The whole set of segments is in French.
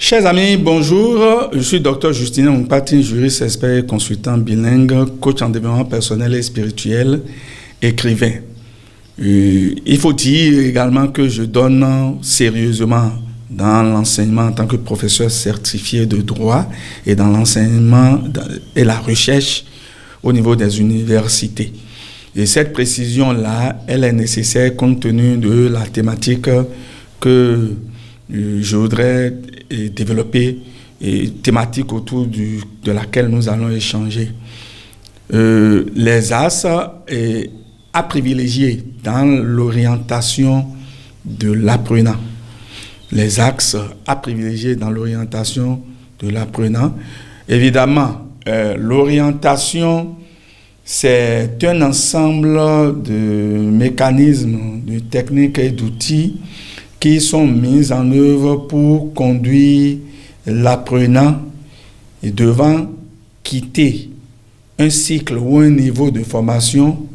Chers amis, bonjour. Je suis Dr Justin Mpati, juriste, expert et consultant bilingue, coach en développement personnel et spirituel, écrivain. Il faut dire également que je donne sérieusement dans l'enseignement en tant que professeur certifié de droit et dans l'enseignement et la recherche au niveau des universités. Et cette précision-là, elle est nécessaire compte tenu de la thématique que je voudrais développer, thématique autour de laquelle nous allons échanger. Les axes à privilégier dans l'orientation de l'apprenant. Les axes à privilégier dans l'orientation de l'apprenant. Évidemment, l'orientation, c'est un ensemble de mécanismes, de techniques et d'outils qui sont mis en œuvre pour conduire l'apprenant devant quitter un cycle ou un niveau de formation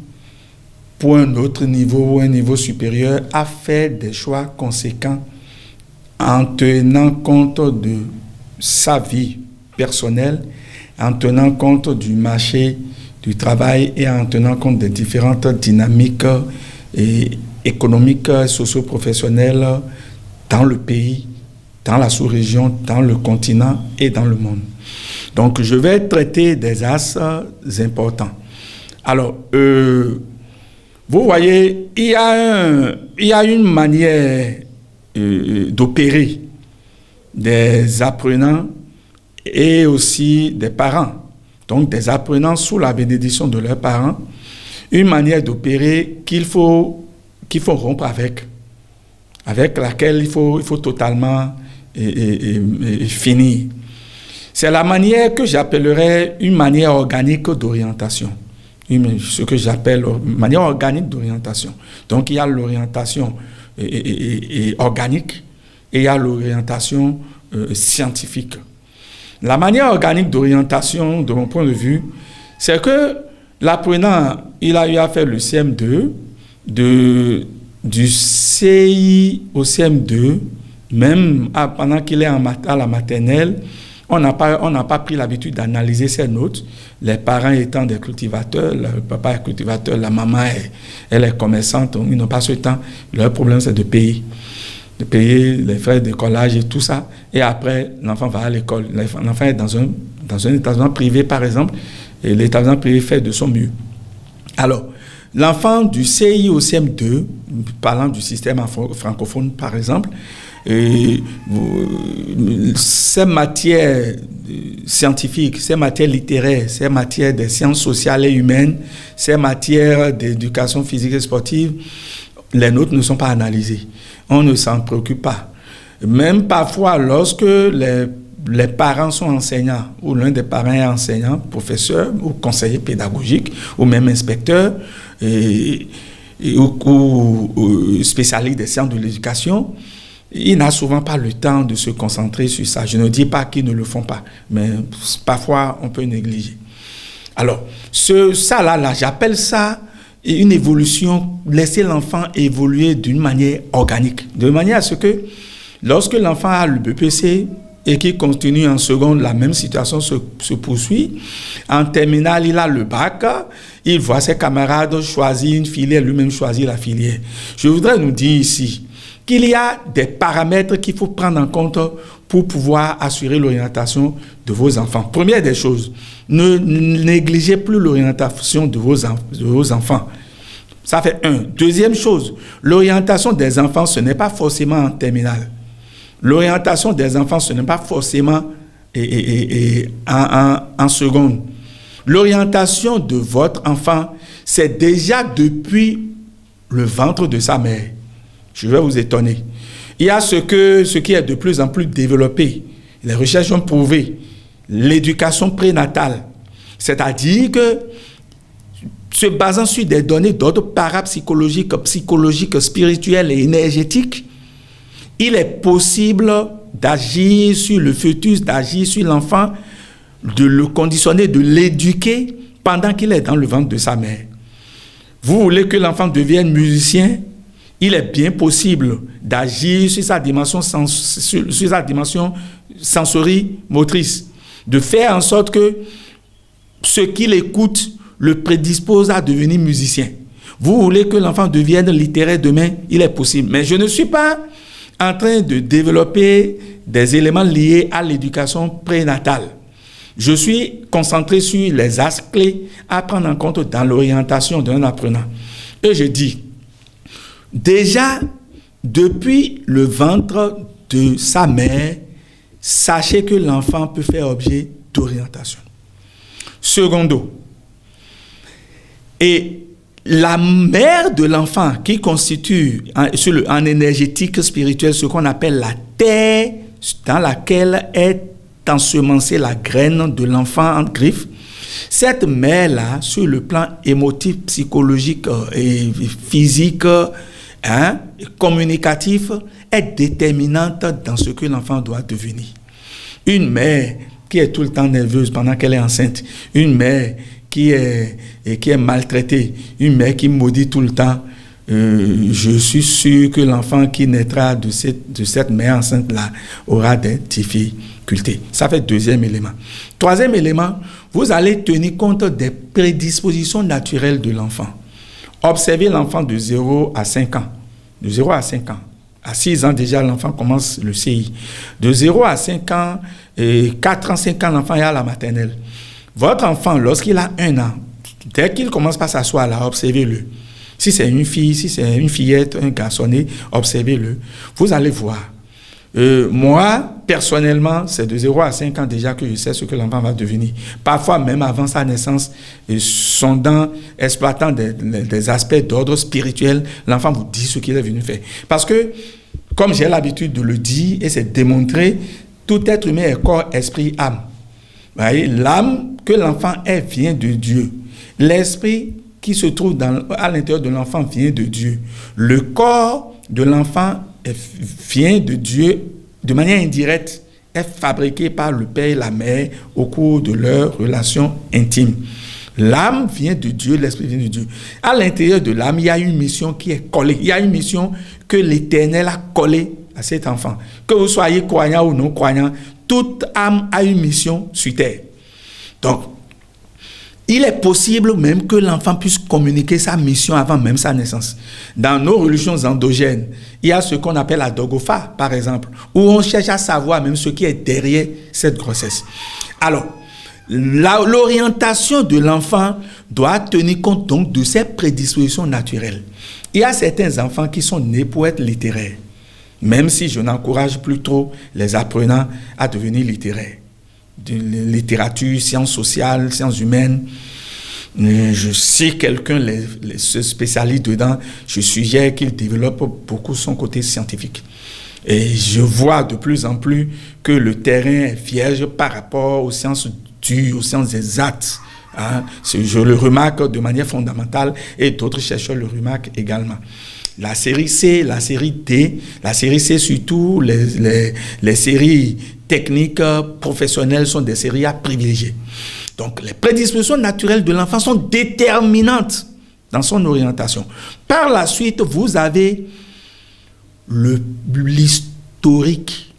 pour un autre niveau ou un niveau supérieur à faire des choix conséquents en tenant compte de sa vie personnelle, en tenant compte du marché du travail et en tenant compte des différentes dynamiques économiques, socio-professionnelles dans le pays, dans la sous-région, dans le continent et dans le monde. Donc, je vais traiter des axes importants. Alors, vous voyez, il y a une manière d'opérer des apprenants et aussi des parents. Donc, des apprenants sous la bénédiction de leurs parents, une manière d'opérer qu'il faut rompre avec laquelle il faut totalement finir. C'est la manière que j'appellerais une manière organique d'orientation. Ce que j'appelle une manière organique d'orientation. Donc, il y a l'orientation organique et il y a l'orientation scientifique. La manière organique d'orientation, de mon point de vue, c'est que l'apprenant, il a eu à faire le CM2, du CI au CM2, même pendant qu'il est à la maternelle, on n'a pas pris l'habitude d'analyser ses notes. Les parents étant des cultivateurs, le papa est cultivateur, la maman elle est commerçante, donc ils n'ont pas ce temps. Leur problème, c'est de payer les frais de collage et tout ça. Et après, l'enfant va à l'école. L'enfant est dans un établissement privé, par exemple, et l'établissement privé fait de son mieux. Alors, l'enfant du CI au CM2, parlant du système francophone, par exemple, ces matières scientifiques, ces matières littéraires, ces matières des sciences sociales et humaines, ces matières d'éducation physique et sportive, les nôtres ne sont pas analysées. On ne s'en préoccupe pas. Même parfois, lorsque les parents sont enseignants, ou l'un des parents est enseignant, professeur, ou conseiller pédagogique, ou même inspecteur, ou spécialiste des sciences de l'éducation, il n'a souvent pas le temps de se concentrer sur ça. Je ne dis pas qu'ils ne le font pas, mais parfois on peut négliger. Alors, ça, j'appelle ça une évolution, laisser l'enfant évoluer d'une manière organique, de manière à ce que lorsque l'enfant a le BPC et qu'il continue en seconde, la même situation se poursuit. En terminale, il a le bac, il voit ses camarades choisir une filière, lui-même choisir la filière. Je voudrais nous dire ici qu'il y a des paramètres qu'il faut prendre en compte pour pouvoir assurer l'orientation de vos enfants. Première des choses, ne négligez plus l'orientation de vos enfants. Ça fait un. Deuxième chose, l'orientation des enfants, ce n'est pas forcément en terminale. L'orientation des enfants, ce n'est pas forcément en seconde. L'orientation de votre enfant, c'est déjà depuis le ventre de sa mère. Je vais vous étonner. Il y a ce qui est de plus en plus développé. Les recherches ont prouvé l'éducation prénatale. C'est-à-dire que, se basant sur des données d'ordre parapsychologique, psychologique, spirituel et énergétique, il est possible d'agir sur le fœtus, d'agir sur l'enfant, de le conditionner, de l'éduquer pendant qu'il est dans le ventre de sa mère. Vous voulez que l'enfant devienne musicien? il est bien possible d'agir sur sa dimension, sur sa dimension sensorimotrice, de faire en sorte que ce qu'il écoute le prédispose à devenir musicien. Vous voulez que l'enfant devienne littéraire demain, il est possible. Mais je ne suis pas en train de développer des éléments liés à l'éducation prénatale. Je suis concentré sur les axes clés à prendre en compte dans l'orientation d'un apprenant. Et je dis, déjà, depuis le ventre de sa mère, sachez que l'enfant peut faire objet d'orientation. Secondo, et la mère de l'enfant qui constitue en énergétique spirituelle ce qu'on appelle la terre dans laquelle est ensemencée la graine de l'enfant en griffe, cette mère-là, sur le plan émotif, psychologique et physique, communicatif, est déterminante dans ce que l'enfant doit devenir. Une mère qui est tout le temps nerveuse pendant qu'elle est enceinte, une mère qui est maltraitée, une mère qui maudit tout le temps, je suis sûr que l'enfant qui naîtra de cette mère enceinte-là aura des difficultés. Ça fait deuxième élément. Troisième élément, vous allez tenir compte des prédispositions naturelles de l'enfant. Observez l'enfant de 0 à 5 ans. De 0 à 5 ans. À 6 ans déjà, l'enfant commence le CI. De 0 à 5 ans, 4 ans, 5 ans, l'enfant est à la maternelle. Votre enfant, lorsqu'il a 1 an, dès qu'il commence par s'asseoir là, observez-le. Si c'est une fille, si c'est une fillette, un garçonnet, observez-le. Vous allez voir. Moi, personnellement, c'est de 0 à 5 ans déjà que je sais ce que l'enfant va devenir. Parfois, même avant sa naissance, sondant, exploitant des aspects d'ordre spirituel, l'enfant vous dit ce qu'il est venu faire. Parce que, comme j'ai l'habitude de le dire, et c'est démontré, tout être humain est corps, esprit, âme. L'âme que l'enfant est vient de Dieu. L'esprit qui se trouve à l'intérieur de l'enfant vient de Dieu. Le corps de l'enfant vient de Dieu de manière indirecte, est fabriqué par le père et la mère au cours de leur relation intime. L'âme vient de Dieu, l'esprit vient de Dieu. À l'intérieur de l'âme, il y a une mission qui est collée. Il y a une mission que l'Éternel a collée à cet enfant. Que vous soyez croyant ou non croyant, toute âme a une mission sur terre. Donc, il est possible même que l'enfant puisse communiquer sa mission avant même sa naissance. Dans nos religions endogènes, il y a ce qu'on appelle la dogopha, par exemple, où on cherche à savoir même ce qui est derrière cette grossesse. Alors, l'orientation de l'enfant doit tenir compte donc de ses prédispositions naturelles. Il y a certains enfants qui sont nés pour être littéraires, même si je n'encourage plus trop les apprenants à devenir littéraires. De littérature, sciences sociales, sciences humaines. Si quelqu'un se spécialise dedans, je suggère qu'il développe beaucoup son côté scientifique. Et je vois de plus en plus que le terrain est vierge par rapport aux sciences dures, aux sciences exactes. Je le remarque de manière fondamentale et d'autres chercheurs le remarquent également. La série C, la série D, la série C surtout, les séries techniques professionnelles sont des séries à privilégier. Donc, les prédispositions naturelles de l'enfant sont déterminantes dans son orientation. Par la suite, vous avez l'historique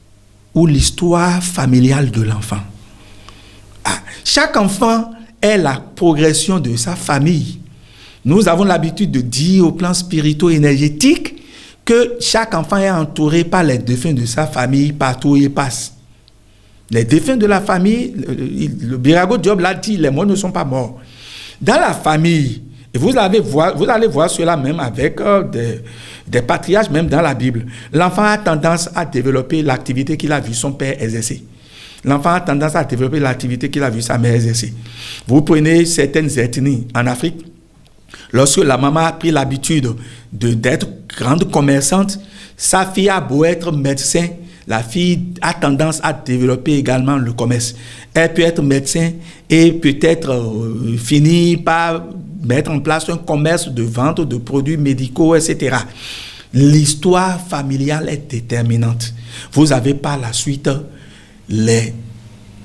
ou l'histoire familiale de l'enfant. Chaque enfant est la progression de sa famille. Nous avons l'habitude de dire au plan spirituel-énergétique que chaque enfant est entouré par les défunts de sa famille partout où il passe. Les défunts de la famille, le Birago Diop l'a dit, les morts ne sont pas morts. Dans la famille, et vous allez voir cela même avec des patriarches, même dans la Bible. L'enfant a tendance à développer l'activité qu'il a vu son père exercer. L'enfant a tendance à développer l'activité qu'il a vu sa mère exercer. Vous prenez certaines ethnies en Afrique, lorsque la maman a pris l'habitude d'être grande commerçante, sa fille a beau être médecin, la fille a tendance à développer également le commerce. Elle peut être médecin et peut-être finir par mettre en place un commerce de vente de produits médicaux, etc. L'histoire familiale est déterminante. Vous avez par la suite les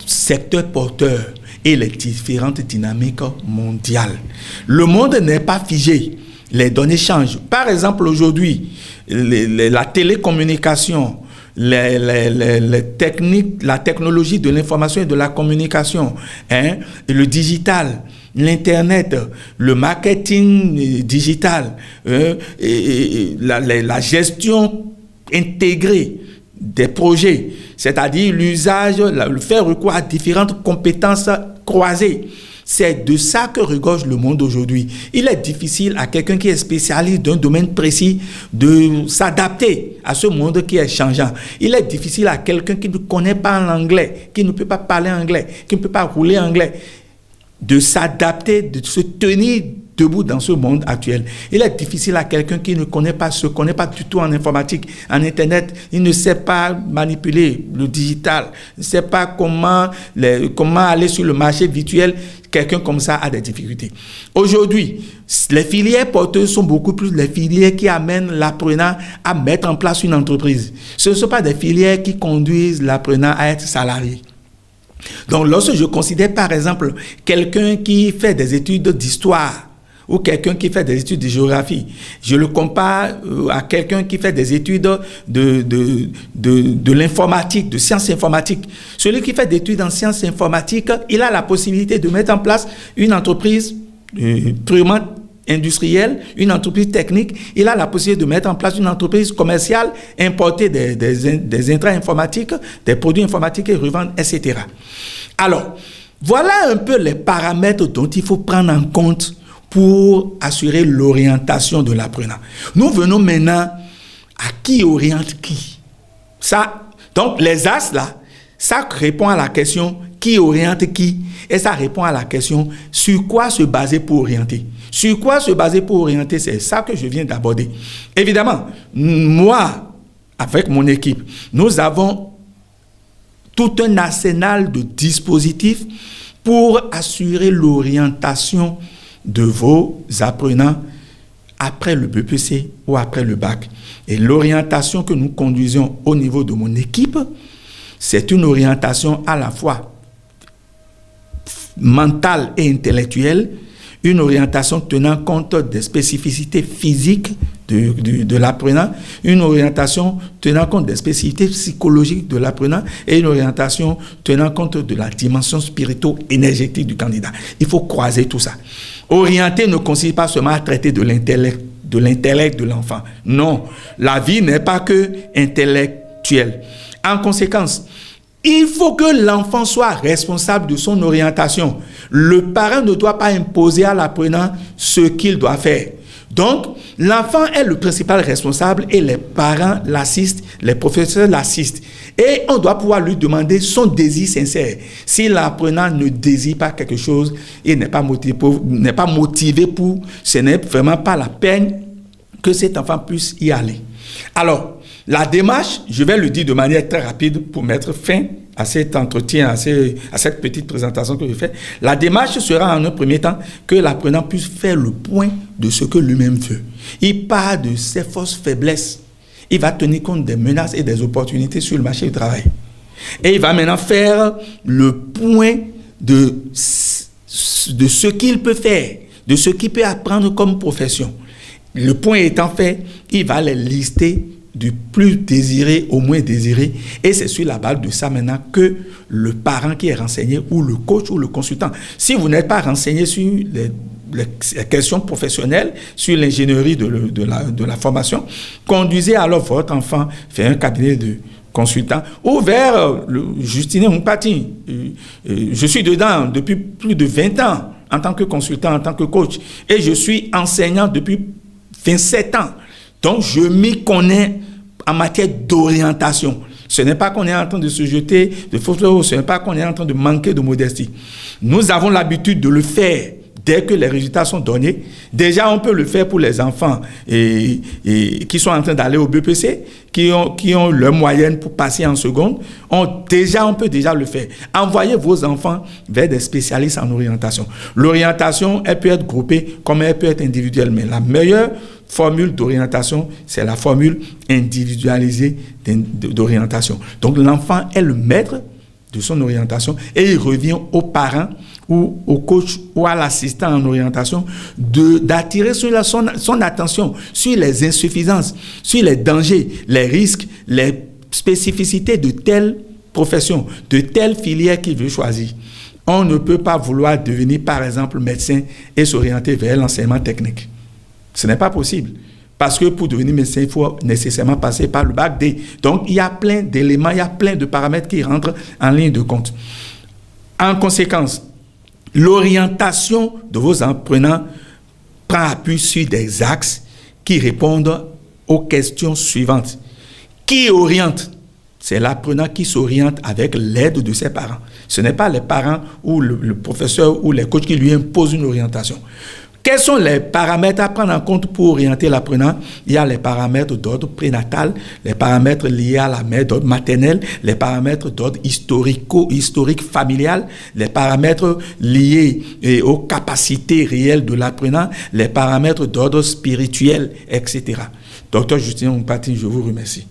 secteurs porteurs et les différentes dynamiques mondiales. Le monde n'est pas figé. Les données changent. Par exemple, aujourd'hui, la télécommunication, les techniques, la technologie de l'information et de la communication, et le digital, l'Internet, le marketing digital, et la gestion intégrée des projets, c'est-à-dire l'usage, le faire recours à différentes compétences croisées. C'est de ça que regorge le monde aujourd'hui. Il est difficile à quelqu'un qui est spécialiste d'un domaine précis de s'adapter à ce monde qui est changeant. Il est difficile à quelqu'un qui ne connaît pas l'anglais, qui ne peut pas parler anglais, qui ne peut pas rouler anglais, de s'adapter, de se tenir debout dans ce monde actuel. Il est difficile à quelqu'un qui ne connaît pas, se connaît pas du tout en informatique, en Internet, il ne sait pas manipuler le digital, il ne sait pas comment aller sur le marché virtuel. Quelqu'un comme ça a des difficultés. Aujourd'hui, les filières porteuses sont beaucoup plus les filières qui amènent l'apprenant à mettre en place une entreprise. Ce ne sont pas des filières qui conduisent l'apprenant à être salarié. Donc, lorsque je considère par exemple quelqu'un qui fait des études d'histoire ou quelqu'un qui fait des études de géographie, je le compare à quelqu'un qui fait des études de l'informatique, de sciences informatiques. Celui qui fait des études en sciences informatiques, il a la possibilité de mettre en place une entreprise purement industrielle, une entreprise technique. Il a la possibilité de mettre en place une entreprise commerciale, importer des intrants informatiques, des produits informatiques et revendre, etc. Alors, voilà un peu les paramètres dont il faut prendre en compte pour assurer l'orientation de l'apprenant. Nous venons maintenant à qui oriente qui. Ça, donc les As là, ça répond à la question qui oriente qui, et ça répond à la question sur quoi se baser pour orienter. Sur quoi se baser pour orienter, c'est ça que je viens d'aborder. Évidemment, moi, avec mon équipe, nous avons tout un arsenal de dispositifs pour assurer l'orientation de vos apprenants après le BPC ou après le bac. Et l'orientation que nous conduisons au niveau de mon équipe, c'est une orientation à la fois mentale et intellectuelle, une orientation tenant compte des spécificités physiques de l'apprenant, une orientation tenant compte des spécificités psychologiques de l'apprenant et une orientation tenant compte de la dimension spirito-énergétique du candidat. Il faut croiser tout ça. Orienter ne consiste pas seulement à traiter de l'intellect de l'enfant. Non, la vie n'est pas que intellectuelle. En conséquence, il faut que l'enfant soit responsable de son orientation. Le parent ne doit pas imposer à l'apprenant ce qu'il doit faire. Donc, l'enfant est le principal responsable et les parents l'assistent, les professeurs l'assistent. Et on doit pouvoir lui demander son désir sincère. Si l'apprenant ne désire pas quelque chose, il n'est pas motivé pour, ce n'est vraiment pas la peine que cet enfant puisse y aller. Alors, la démarche, je vais le dire de manière très rapide pour mettre fin à cet entretien, à cette petite présentation que je fais. La démarche sera en un premier temps que l'apprenant puisse faire le point de ce que lui-même veut. Il part de ses forces faiblesses. Il va tenir compte des menaces et des opportunités sur le marché du travail. Et il va maintenant faire le point de ce qu'il peut faire, de ce qu'il peut apprendre comme profession. Le point étant fait, il va les lister du plus désiré au moins désiré, et c'est sur la base de ça maintenant que le parent qui est renseigné, ou le coach ou le consultant, si vous n'êtes pas renseigné sur les questions professionnelles, sur l'ingénierie de la formation, conduisez alors votre enfant vers un cabinet de consultant ou vers Justine Mpati. Je suis dedans depuis plus de 20 ans en tant que consultant, en tant que coach, et je suis enseignant depuis 27 ans. Donc, je m'y connais en matière d'orientation. Ce n'est pas qu'on est en train de se jeter de fausses fleurs, ce n'est pas qu'on est en train de manquer de modestie. Nous avons l'habitude de le faire dès que les résultats sont donnés. Déjà, on peut le faire pour les enfants qui sont en train d'aller au BPC, qui ont leur moyenne pour passer en seconde. On peut déjà le faire. Envoyez vos enfants vers des spécialistes en orientation. L'orientation, elle peut être groupée comme elle peut être individuelle, mais la meilleure formule d'orientation, c'est la formule individualisée d'orientation. Donc, l'enfant est le maître de son orientation et il revient aux parents ou au coach ou à l'assistant en orientation d'attirer sur son attention sur les insuffisances, sur les dangers, les risques, les spécificités de telle profession, de telle filière qu'il veut choisir. On ne peut pas vouloir devenir, par exemple, médecin et s'orienter vers l'enseignement technique. Ce n'est pas possible. Parce que pour devenir médecin, il faut nécessairement passer par le bac D. Donc, il y a plein d'éléments, il y a plein de paramètres qui rentrent en ligne de compte. En conséquence, l'orientation de vos apprenants prend appui sur des axes qui répondent aux questions suivantes. Qui oriente? C'est l'apprenant qui s'oriente avec l'aide de ses parents. Ce n'est pas les parents ou le professeur ou les coachs qui lui imposent une orientation. Quels sont les paramètres à prendre en compte pour orienter l'apprenant? Il y a les paramètres d'ordre prénatal, les paramètres liés à la mère d'ordre maternel, les paramètres d'ordre historique familial, les paramètres liés aux capacités réelles de l'apprenant, les paramètres d'ordre spirituel, etc. Docteur Justin Mpati, je vous remercie.